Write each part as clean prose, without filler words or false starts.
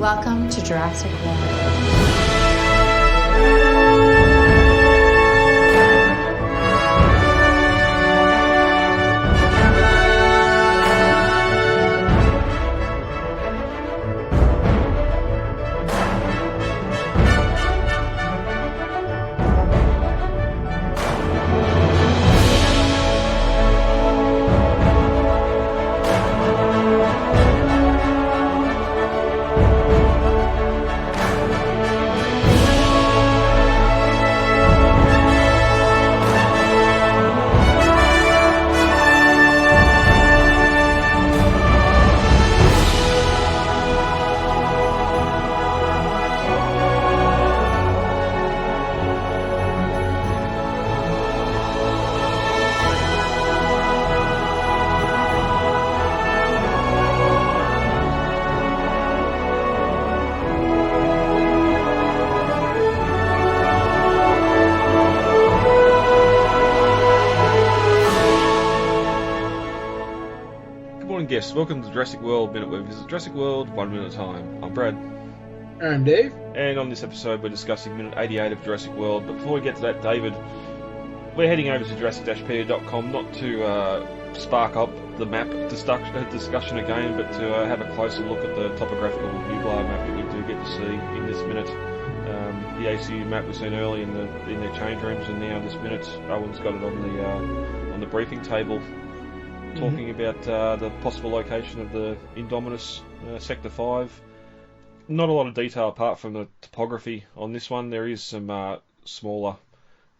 Welcome to Jurassic World. Yes, welcome to Jurassic World Minute, where we visit Jurassic World 1 minute at a time. I'm Brad. I'm Dave. And on this episode we're discussing Minute 88 of Jurassic World, but before we get to that, David, we're heading over to Jurassic-Pedia.com not to spark up the map discussion again, but to have a closer look at the topographical Nublar map that we do get to see in this minute. The ACU map we've seen early in their change rooms, and now this minute Owen's got it on the briefing table, talking about the possible location of the Indominus Sector 5. Not a lot of detail apart from the topography on this one. There is some smaller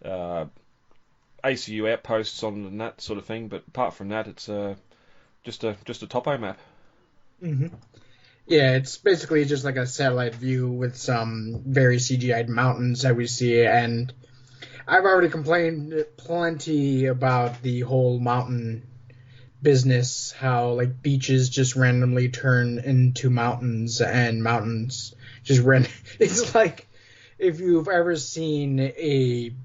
ACU outposts on and that sort of thing, but apart from that, it's just a topo map. Mm-hmm. Yeah, it's basically just like a satellite view with some very CGI'd mountains that we see, and I've already complained plenty about the whole mountain business, how like beaches just randomly turn into mountains and mountains just it's like if you've ever seen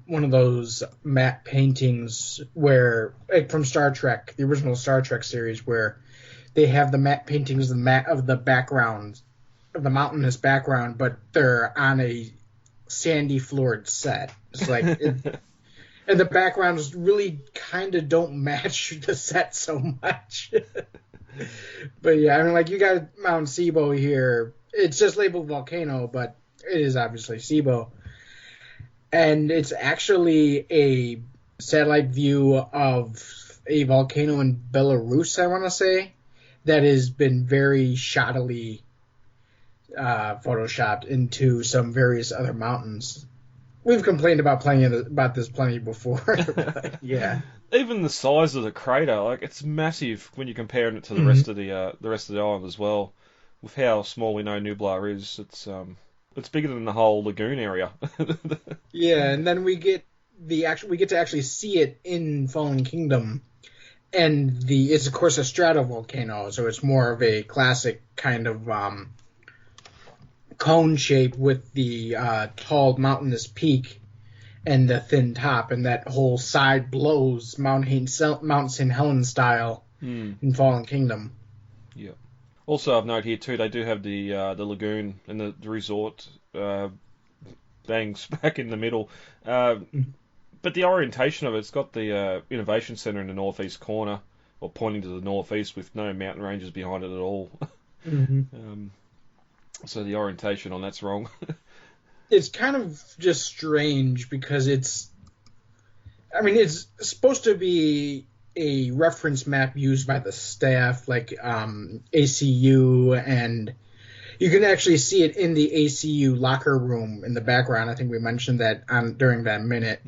one of those map paintings where, like, from Star Trek, the original Star Trek series, where they have the map paintings of the background of the mountainous background, but they're on a sandy floored set. It's like and the backgrounds really kind of don't match the set so much. But yeah, I mean, like, you got Mount Sibo here. It's just labeled volcano, but it is obviously Sibo. And it's actually a satellite view of a volcano in Belarus, I want to say, that has been very shoddily photoshopped into some various other mountains. We've complained about this plenty before. But yeah. Even the size of the crater, like, it's massive when you're comparing it to the rest of the island as well. With how small we know Nublar is, it's bigger than the whole lagoon area. Yeah, and then we get to actually see it in Fallen Kingdom, and it's of course a stratovolcano, so it's more of a classic kind of cone shape with the tall mountainous peak and the thin top, and that whole side blows Mount St. Helens style in Fallen Kingdom. Yeah. Also, I've noted here too, they do have the lagoon and the resort bangs back in the middle. But the orientation of it's got the innovation centre in the northeast corner, or pointing to the northeast, with no mountain ranges behind it at all. So the orientation on that's wrong. It's kind of just strange because it's supposed to be a reference map used by the staff, like ACU, and you can actually see it in the ACU locker room in the background. I think we mentioned that during that minute.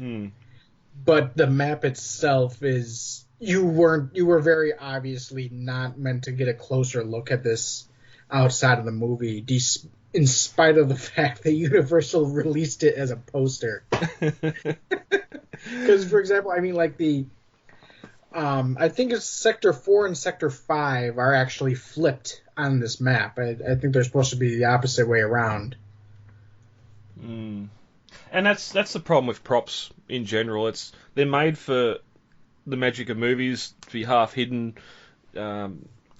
But the map itself is you were very obviously not meant to get a closer look at this outside of the movie, in spite of the fact that Universal released it as a poster. Because, for example, I mean, like I think it's Sector 4 and Sector 5 are actually flipped on this map. I think they're supposed to be the opposite way around. And that's the problem with props in general. They're made for the magic of movies to be half hidden,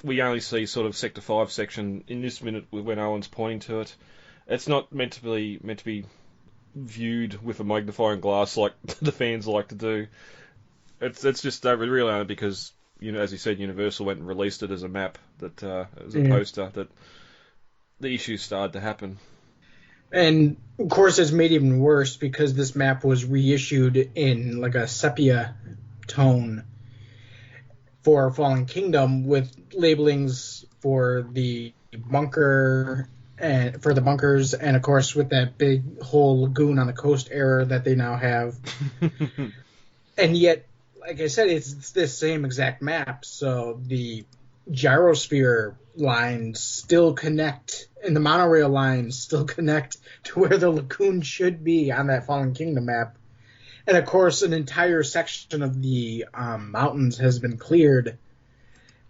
we only see sort of Sector 5 section in this minute when Owen's pointing to it. It's not meant to be viewed with a magnifying glass like the fans like to do. It's just really only because, as you said, Universal went and released it as a map, that as a poster, that the issues started to happen. And, of course, it's made even worse because this map was reissued in, like, a sepia tone for Fallen Kingdom with labelings for the bunker and for the bunkers, and, of course, with that big whole lagoon on the coast error that they now have. And yet, like I said, it's this same exact map, so the gyrosphere lines still connect, and the monorail lines still connect to where the lagoon should be on that Fallen Kingdom map. And of course, an entire section of the mountains has been cleared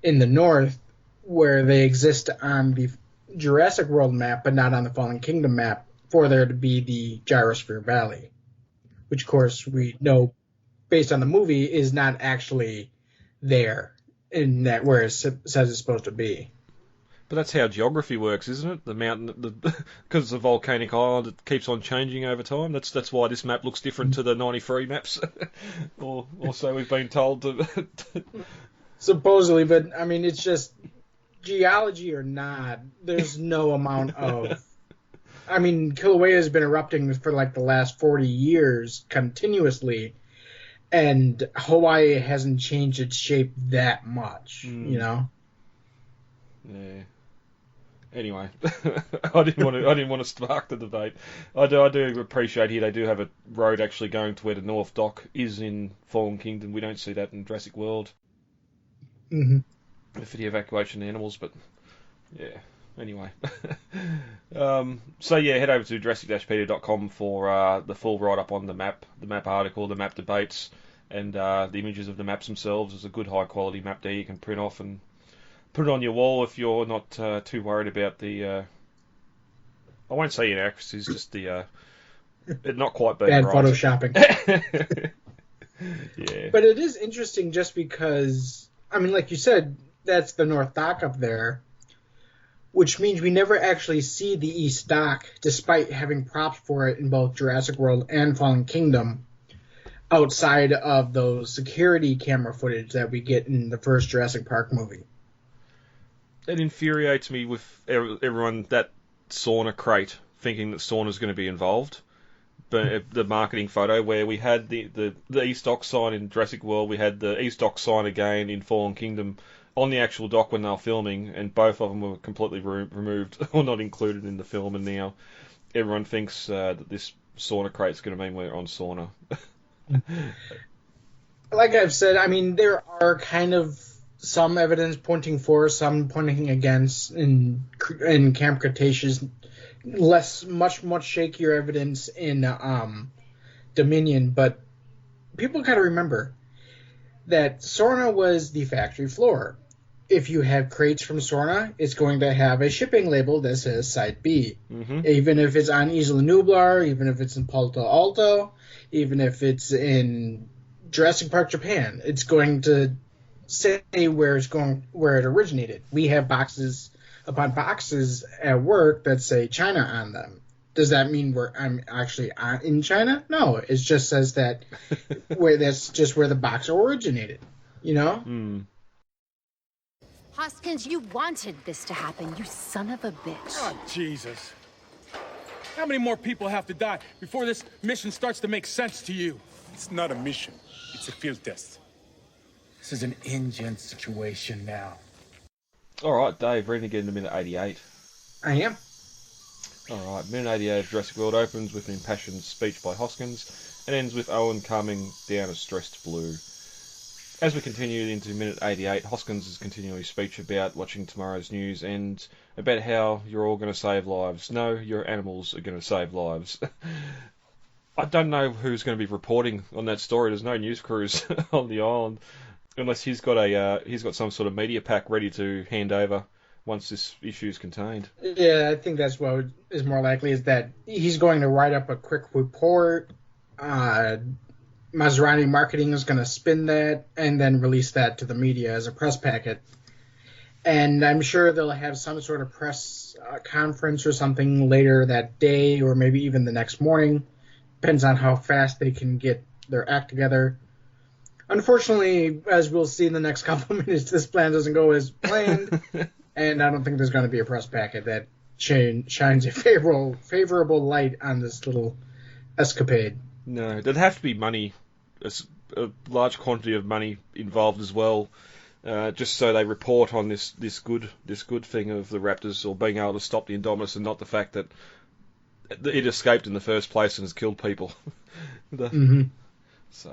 in the north where they exist on the Jurassic World map, but not on the Fallen Kingdom map, for there to be the Gyrosphere Valley, which of course we know, based on the movie, is not actually there in that where it says it's supposed to be. But that's how geography works, isn't it? The mountain, because it's a volcanic island, it keeps on changing over time. That's why this map looks different to the 93 maps, or so we've been told. Supposedly, but I mean, it's just geology or not. There's no amount of. I mean, Kilauea has been erupting for like the last 40 years continuously, and Hawaii hasn't changed its shape that much, Yeah. Anyway, I didn't want to spark the debate. I do appreciate here they do have a road actually going to where the North Dock is in Fallen Kingdom. We don't see that in Jurassic World. For the evacuation of animals, but yeah. Anyway, so yeah, head over to Jurassic-Pedia.com for the full write-up on the map article, the map debates, and the images of the maps themselves. There's a good high-quality map there you can print off and put it on your wall if you're not too worried about the... I won't say inaccuracies, just the... it not quite being bad right. photoshopping. Yeah. But it is interesting just because, I mean, like you said, that's the North Dock up there, which means we never actually see the East Dock, despite having props for it in both Jurassic World and Fallen Kingdom, outside of those security camera footage that we get in the first Jurassic Park movie. It infuriates me with everyone, that sauna crate, thinking that sauna's going to be involved. But the marketing photo where we had the East Dock sign in Jurassic World, we had the East Dock sign again in Fallen Kingdom on the actual dock when they were filming, and both of them were completely removed or not included in the film, and now everyone thinks that this sauna crate's going to mean we're on sauna. Like I've said, I mean, there are kind of some evidence pointing for, some pointing against in Camp Cretaceous, much shakier evidence in Dominion, but people got to remember that Sorna was the factory floor. If you have crates from Sorna, it's going to have a shipping label that says Site B. Even if it's on Isla Nublar, even if it's in Punta Alto, even if it's in Jurassic Park, Japan, it's going to say where it originated. We have boxes upon boxes at work that say China on them. Does that mean I'm actually in China? No, it just says that that's just where the box originated, you know? Hoskins, you wanted this to happen, you son of a bitch. Oh, Jesus. How many more people have to die before this mission starts to make sense to you? It's not a mission. It's a field test. This is an InGen situation now. Alright, Dave, ready to get into minute 88. I am. Alright, minute 88 of Jurassic World opens with an impassioned speech by Hoskins and ends with Owen calming down a stressed Blue. As we continue into minute 88, Hoskins is continuing his speech about watching tomorrow's news and about how you're all going to save lives. No, your animals are going to save lives. I don't know who's going to be reporting on that story. There's no news crews on the island, unless he's got some sort of media pack ready to hand over once this issue is contained. Yeah, I think that's what is more likely, is that he's going to write up a quick report. Maserati Marketing is going to spin that and then release that to the media as a press packet. And I'm sure they'll have some sort of press conference or something later that day, or maybe even the next morning. Depends on how fast they can get their act together. Unfortunately, as we'll see in the next couple of minutes, this plan doesn't go as planned, and I don't think there's going to be a press packet that shines a favorable light on this little escapade. No, there'd have to be money, a large quantity of money involved as well, just so they report on this good thing of the Raptors, or being able to stop the Indominus, and not the fact that it escaped in the first place and has killed people. So,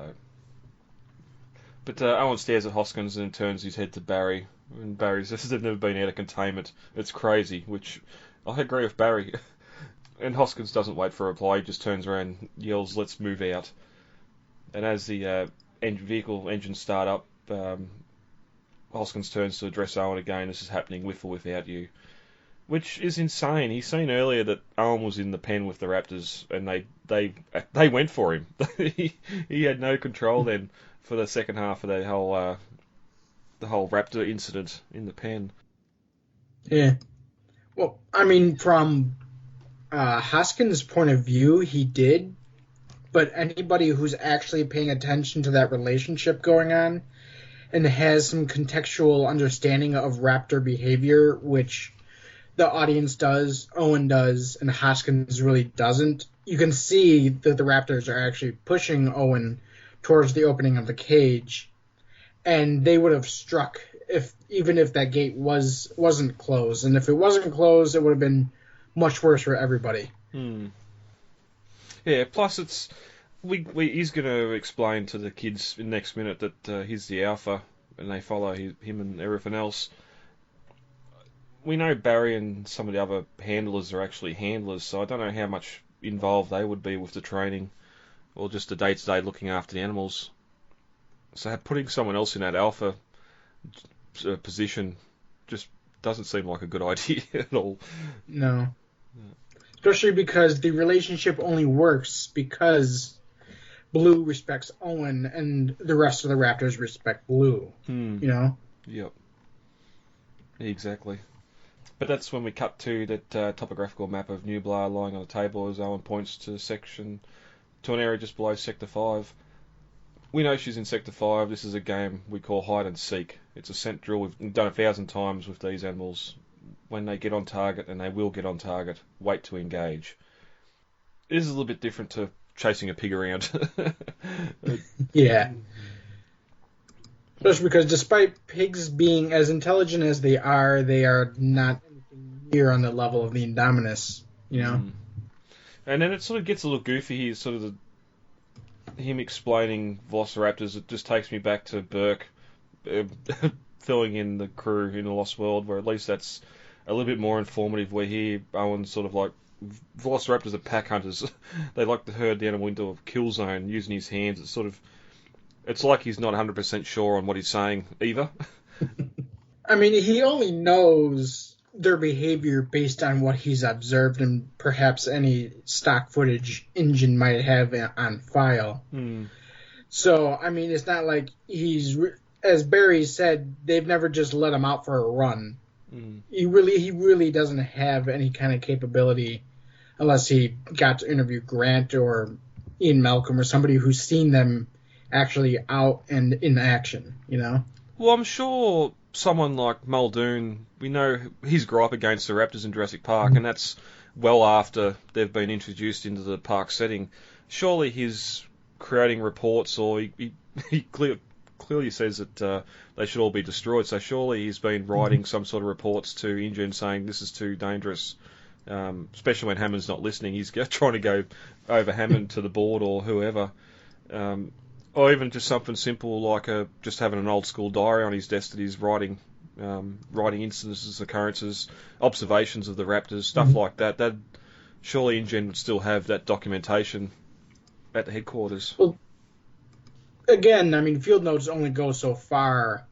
but Owen stares at Hoskins and turns his head to Barry, and Barry says they've never been out of containment. It's crazy, which I agree with Barry. And Hoskins doesn't wait for a reply, he just turns around and yells, "Let's move out." And as the vehicle engines start up, Hoskins turns to address Owen again. "This is happening with or without you." Which is insane. He's seen earlier that Owen was in the pen with the Raptors, and they went for him. He had no control then for the second half of the whole Raptor incident in the pen. Yeah. Well, I mean, from Hoskins' point of view, he did, but anybody who's actually paying attention to that relationship going on and has some contextual understanding of Raptor behavior, which the audience does, Owen does, and Hoskins really doesn't, you can see that the Raptors are actually pushing Owen towards the opening of the cage, and they would have struck even if that gate wasn't closed. And if it wasn't closed, it would have been much worse for everybody. Yeah, plus he's going to explain to the kids in the next minute that he's the alpha, and they follow him and everything else. We know Barry and some of the other handlers are actually handlers, so I don't know how much involved they would be with the training, or just the day-to-day looking after the animals. So putting someone else in that alpha position just doesn't seem like a good idea at all. No. Especially because the relationship only works because Blue respects Owen and the rest of the Raptors respect Blue. You know? Yep. Exactly. But that's when we cut to that topographical map of Nublar lying on the table as Owen points to an area just below Sector 5. We know she's in Sector 5. This is a game we call hide and seek. It's a scent drill we've done 1,000 times with these animals. When they get on target, and they will get on target, wait to engage. This is a little bit different to chasing a pig around. Yeah. Especially because despite pigs being as intelligent as they are not near on the level of the Indominus, you know? And then it sort of gets a little goofy here, sort of him explaining Velociraptors. It just takes me back to Burke filling in the crew in The Lost World, where at least that's a little bit more informative, where here Owen's sort of like, Velociraptors are pack hunters. They like to herd the animal into a kill zone using his hands. It's like he's not 100% sure on what he's saying either. I mean, he only knows their behavior based on what he's observed and perhaps any stock footage InGen might have on file. So, I mean, it's not like as Barry said, they've never just let him out for a run. He really doesn't have any kind of capability unless he got to interview Grant or Ian Malcolm or somebody who's seen them actually out and in action, you know? Well, I'm sure someone like Muldoon, we know he's grew up against the Raptors in Jurassic Park, and that's well after they've been introduced into the park setting. Surely he's creating reports, or he clearly says that they should all be destroyed, so surely he's been writing some sort of reports to InGen saying this is too dangerous, especially when Hammond's not listening. He's trying to go over Hammond to the board or whoever. Or even just something simple like just having an old school diary on his desk that he's writing instances, occurrences, observations of the Raptors, stuff like that. That surely InGen would still have that documentation at the headquarters. Well, again, I mean, field notes only go so far,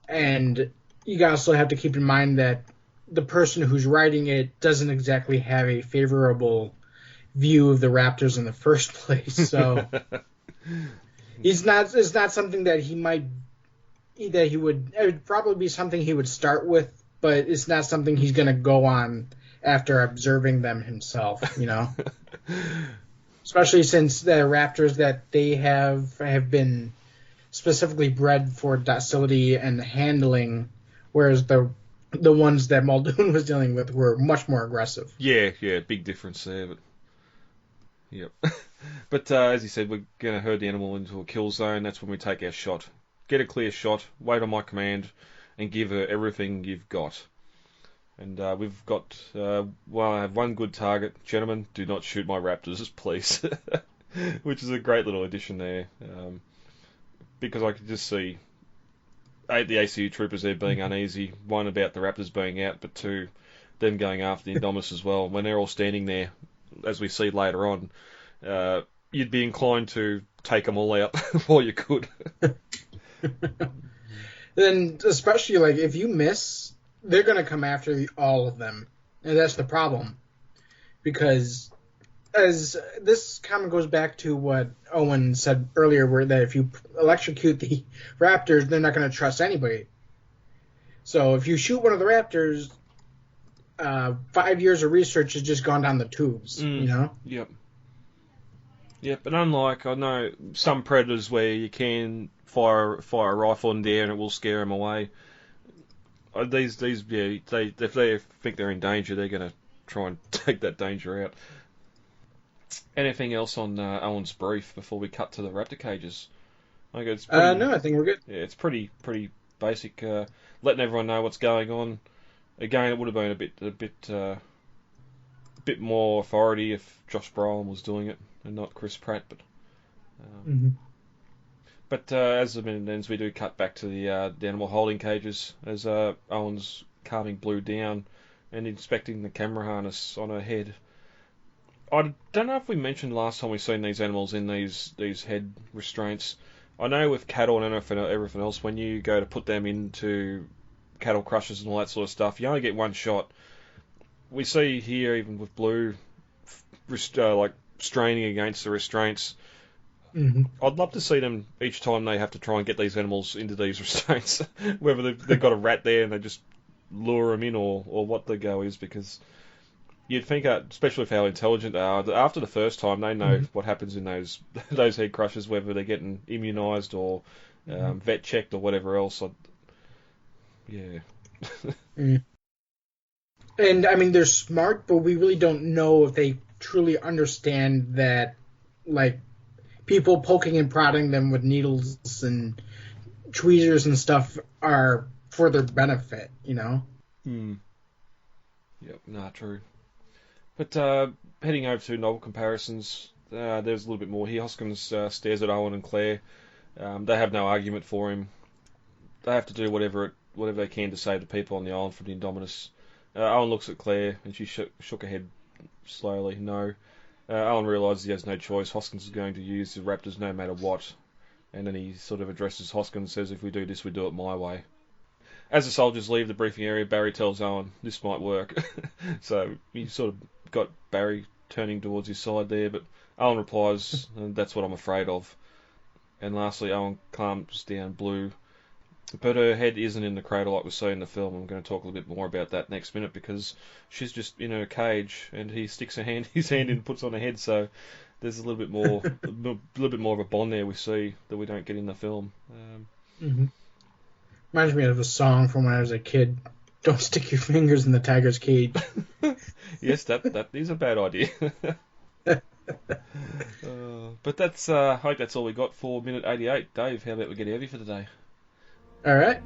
and you also have to keep in mind that the person who's writing it doesn't exactly have a favorable view of the Raptors in the first place, so... It's not something that he that it would probably be something he would start with, but it's not something he's going to go on after observing them himself, you know? Especially since the raptors that they have been specifically bred for docility and handling, whereas the ones that Muldoon was dealing with were much more aggressive. Yeah, big difference there, but yep. But as you said, we're going to herd the animal into a kill zone. That's when we take our shot. Get a clear shot, wait on my command, and give her everything you've got. And we've got, I have one good target. Gentlemen, do not shoot my raptors, please. Which is a great little addition there. Because I could just see the ACU troopers there being uneasy. One, about the raptors being out, but two, them going after the Indominus as well. When they're all standing there, as we see later on, you'd be inclined to take them all out while you could. Then, especially, like, if you miss, they're going to come after all of them. And that's the problem. Because, as this comment goes back to what Owen said earlier, where that if you electrocute the raptors, they're not going to trust anybody. So if you shoot one of the raptors, 5 years of research has just gone down the tubes, you know? Yep, and unlike, I know, some predators where you can fire a rifle in the air and it will scare them away, these if they think they're in danger, they're going to try and take that danger out. Anything else on Owen's brief before we cut to the raptor cages? I think it's pretty, no, I think we're good. Yeah, it's pretty basic, letting everyone know what's going on. Again, it would have been a bit more authority if Josh Brolin was doing it and not Chris Pratt, but but as the minute ends, we do cut back to the animal holding cages as Owen's calming Blue down and inspecting the camera harness on her head. I don't know if we mentioned last time we've seen these animals in these head restraints. I know with cattle and everything else, when you go to put them into cattle crushers and all that sort of stuff, you only get one shot. We see here, even with Blue, like straining against the restraints. I'd love to see them each time they have to try and get these animals into these restraints, whether they've got a rat there and they just lure them in or what the go is, because you'd think, especially with how intelligent they are, that after the first time they know what happens in those head crushers, whether they're getting immunised or vet checked or whatever else. And I mean, they're smart, but we really don't know if they truly understand that, like, people poking and prodding them with needles and tweezers and stuff are for their benefit, you know? Yep, true. But heading over to novel comparisons, there's a little bit more here. Hoskins stares at Owen and Claire. They have no argument for him. They have to do whatever they can to save the people on the island from the Indominus. Owen looks at Claire and she shook her head slowly. No. Owen realises he has no choice. Hoskins is going to use the raptors no matter what. And then he sort of addresses Hoskins and says, if we do this, we do it my way. As the soldiers leave the briefing area, Barry tells Owen, this might work. So he sort of got Barry turning towards his side there, but Owen replies, that's what I'm afraid of. And lastly, Owen calms down Blue. But her head isn't in the cradle like we see in the film. I'm going to talk a little bit more about that next minute, because she's just in her cage and he sticks his hand in and puts on her head. So there's a little bit more, of a bond there we see that we don't get in the film. Reminds me of a song from when I was a kid. Don't stick your fingers in the tiger's cage. Yes, that is a bad idea. But that's I think that's all we got for minute 88. Dave, how about we get heavy for today? All right.